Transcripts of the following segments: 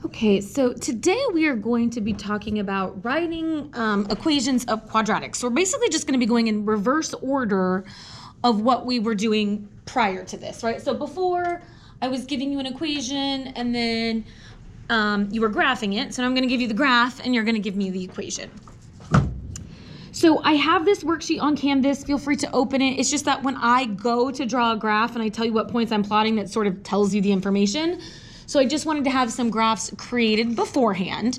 Okay, so today we are going to be talking about writing equations of quadratics. So we're basically just going to be going in reverse order of what we were doing prior to this, right? So before I was giving you an equation and then you were graphing it. So now I'm going to give you the graph and you're going to give me the equation. So I have this worksheet on Canvas. Feel free to open it. It's just that when I go to draw a graph and I tell you what points I'm plotting, that sort of tells you the information. So I just wanted to have some graphs created beforehand.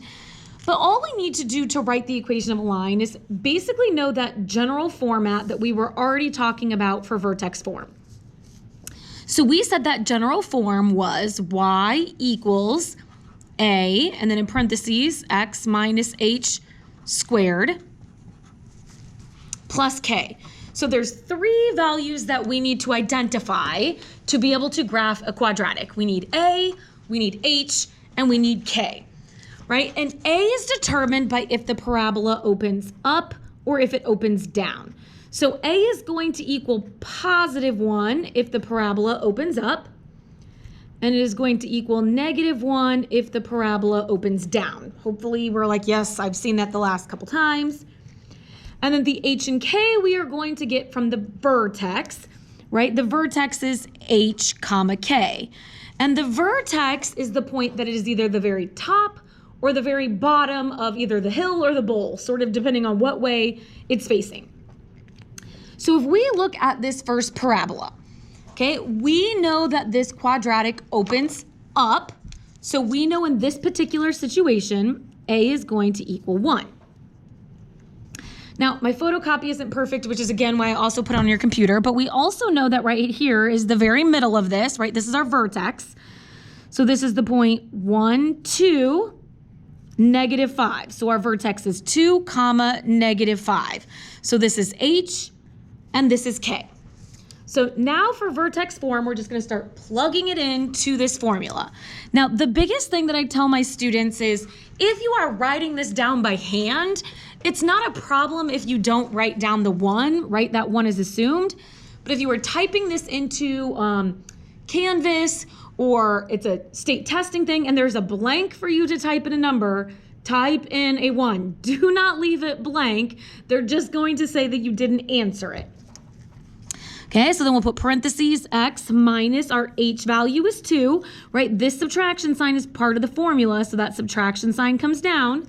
But all we need to do to write the equation of a line is basically know that general format that we were already talking about for vertex form. So we said that general form was y equals a, and then in parentheses, x minus h squared plus k. So there's three values that we need to identify to be able to graph a quadratic. We need a, we need h, and we need k, right? And a is determined by if the parabola opens up or if it opens down. So a is going to equal +1 if the parabola opens up, and it is going to equal -1 if the parabola opens down. Hopefully we're like, yes, I've seen that the last couple times. And then the h and k we are going to get from the vertex, right? The vertex is h comma k. And the vertex is the point that is either the very top or the very bottom of either the hill or the bowl, sort of depending on what way it's facing. So if we look at this first parabola, okay, we know that this quadratic opens up. So we know in this particular situation, a is going to equal 1. Now, my photocopy isn't perfect, which is, again, why I also put it on your computer. But we also know that right here is the very middle of this, right? This is our vertex. So this is the point 1, 2, -5. So our vertex is 2, -5. So this is h, and this is k. So now for vertex form, we're just going to start plugging it into this formula. Now, the biggest thing that I tell my students is if you are writing this down by hand, it's not a problem if you don't write down the 1, right? That 1 is assumed. But if you are typing this into Canvas or it's a state testing thing and there's a blank for you to type in a number, type in a 1. Do not leave it blank. They're just going to say that you didn't answer it. Okay, so then we'll put parentheses x minus our h value is 2, right? This subtraction sign is part of the formula, so that subtraction sign comes down,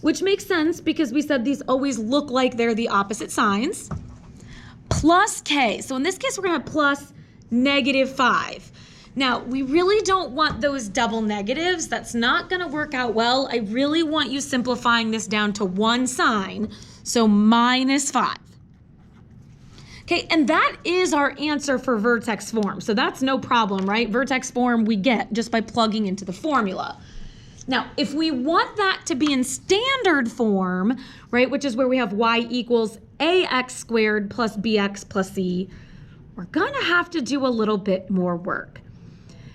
which makes sense because we said these always look like they're the opposite signs, plus k. So in this case, we're going to have plus -5. Now, we really don't want those double negatives. That's not going to work out well. I really want you simplifying this down to one sign, so -5. Okay, and that is our answer for vertex form. So that's no problem, right? Vertex form we get just by plugging into the formula. Now, if we want that to be in standard form, right, which is where we have y equals ax squared plus bx plus c, we're going to have to do a little bit more work.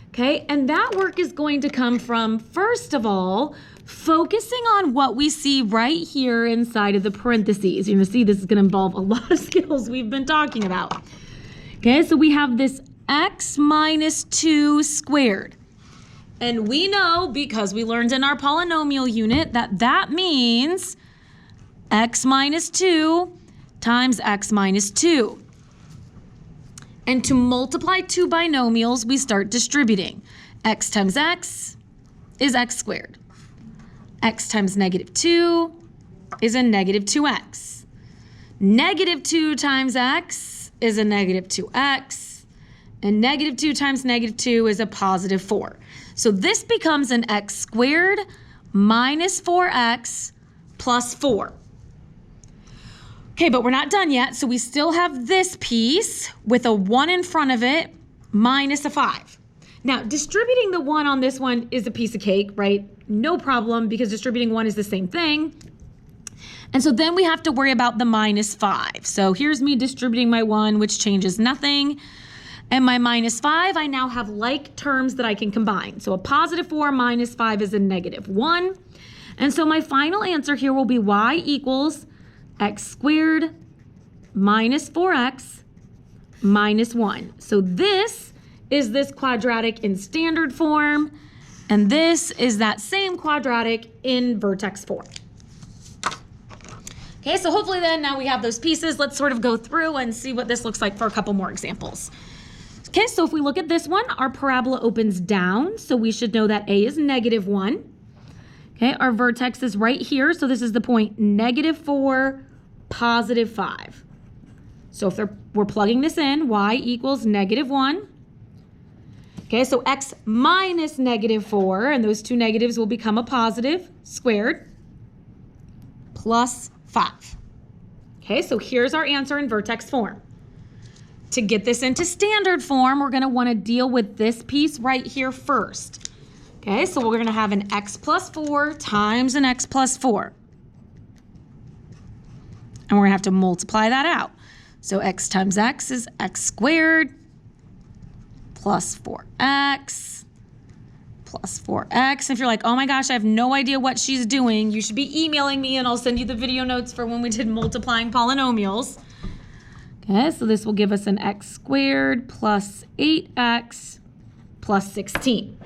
Okay, and that work is going to come from, first of all, focusing on what we see right here inside of the parentheses. You're going to see this is going to involve a lot of skills we've been talking about. Okay, so we have this x minus 2 squared. And we know, because we learned in our polynomial unit, that that means x minus 2 times x minus 2. And to multiply two binomials, we start distributing. X times x is x squared. X times -2 is a -2x. -2 times x is a -2x. And -2 times -2 is a +4. So this becomes an x squared minus 4x plus 4. Okay, but we're not done yet. So we still have this piece with a 1 in front of it minus a 5. Now, distributing the 1 on this one is a piece of cake, right? No problem, because distributing 1 is the same thing. And so then we have to worry about the -5. So here's me distributing my 1, which changes nothing. And my -5, I now have like terms that I can combine. So a +4 minus 5 is a -1. And so my final answer here will be y equals x squared minus 4x minus 1. So this is this quadratic in standard form. And this is that same quadratic in vertex form. Okay, so hopefully then now we have those pieces. Let's sort of go through and see what this looks like for a couple more examples. Okay, so if we look at this one, our parabola opens down, so we should know that A is -1. Okay, our vertex is right here, so this is the point -4, +5. So if we're plugging this in, y equals -1. Okay, so x minus -4, and those two negatives will become a positive, squared, plus 5. Okay, so here's our answer in vertex form. To get this into standard form, we're going to want to deal with this piece right here first. Okay, so we're going to have an x plus 4 times an x plus 4. And we're going to have to multiply that out. So x times x is x squared plus 4x plus 4x. If you're like, oh my gosh, I have no idea what she's doing, you should be emailing me and I'll send you the video notes for when we did multiplying polynomials. Okay, so this will give us an x squared plus 8x plus 16.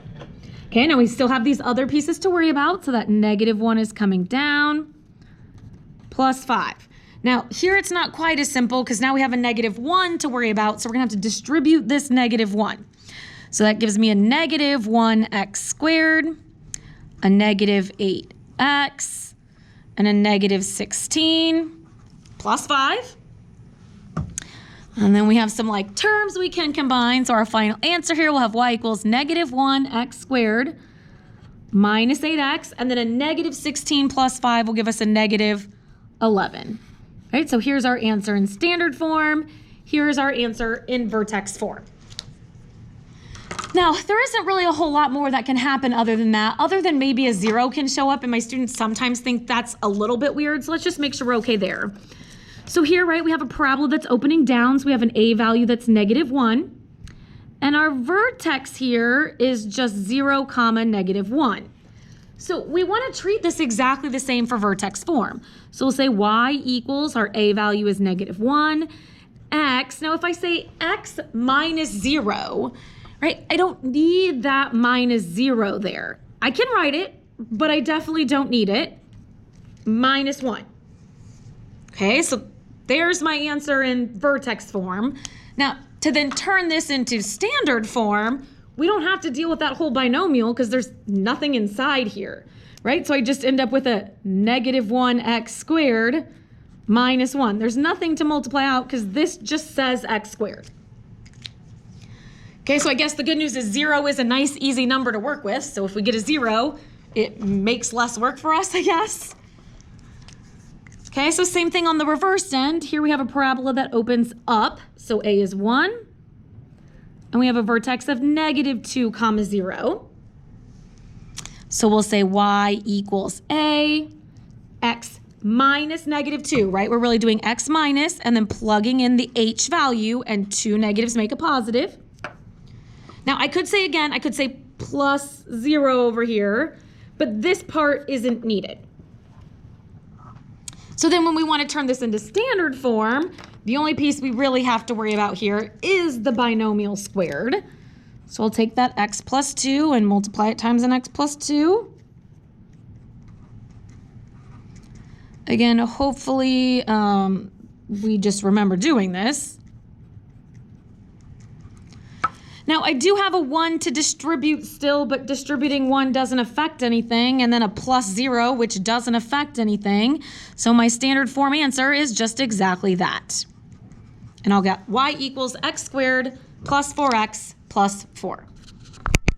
Okay, now we still have these other pieces to worry about, so that -1 is coming down, plus 5. Now, here it's not quite as simple because now we have a -1 to worry about, so we're going to have to distribute this -1. So that gives me a -1x squared, a -8x, and a -16, plus 5. And then we have some like terms we can combine. So our final answer here will have y equals -1x squared minus 8x, and then a -16 plus 5 will give us a -11. Right, so here's our answer in standard form. Here's our answer in vertex form. Now, there isn't really a whole lot more that can happen other than that, other than maybe a 0 can show up, and my students sometimes think that's a little bit weird, so let's just make sure we're okay there. So here, right, we have a parabola that's opening down, so we have an a value that's -1, and our vertex here is just 0, -1. So we want to treat this exactly the same for vertex form. So we'll say y equals, our a value is -1, x. Now if I say x minus 0, right, I don't need that -0 there. I can write it, but I definitely don't need it. -1. Okay, so there's my answer in vertex form. Now, to then turn this into standard form, we don't have to deal with that whole binomial because there's nothing inside here, right? So I just end up with a -1x squared minus 1. There's nothing to multiply out because this just says x squared. Okay, so I guess the good news is 0 is a nice, easy number to work with. So if we get a 0, it makes less work for us, I guess. Okay, so same thing on the reverse end. Here we have a parabola that opens up. So a is 1. And we have a vertex of -2, 0. So we'll say y equals a, x minus -2, right? We're really doing x minus and then plugging in the h value, and 2 negatives make a positive. Now I could say again, I could say plus 0 over here, but this part isn't needed. So then when we want to turn this into standard form, the only piece we really have to worry about here is the binomial squared. So I'll take that x plus 2 and multiply it times an x plus 2. Again, hopefully we just remember doing this. Now I do have a 1 to distribute still, but distributing 1 doesn't affect anything, and then a plus 0, which doesn't affect anything. So my standard form answer is just exactly that. And I'll get y equals x squared plus 4x plus 4.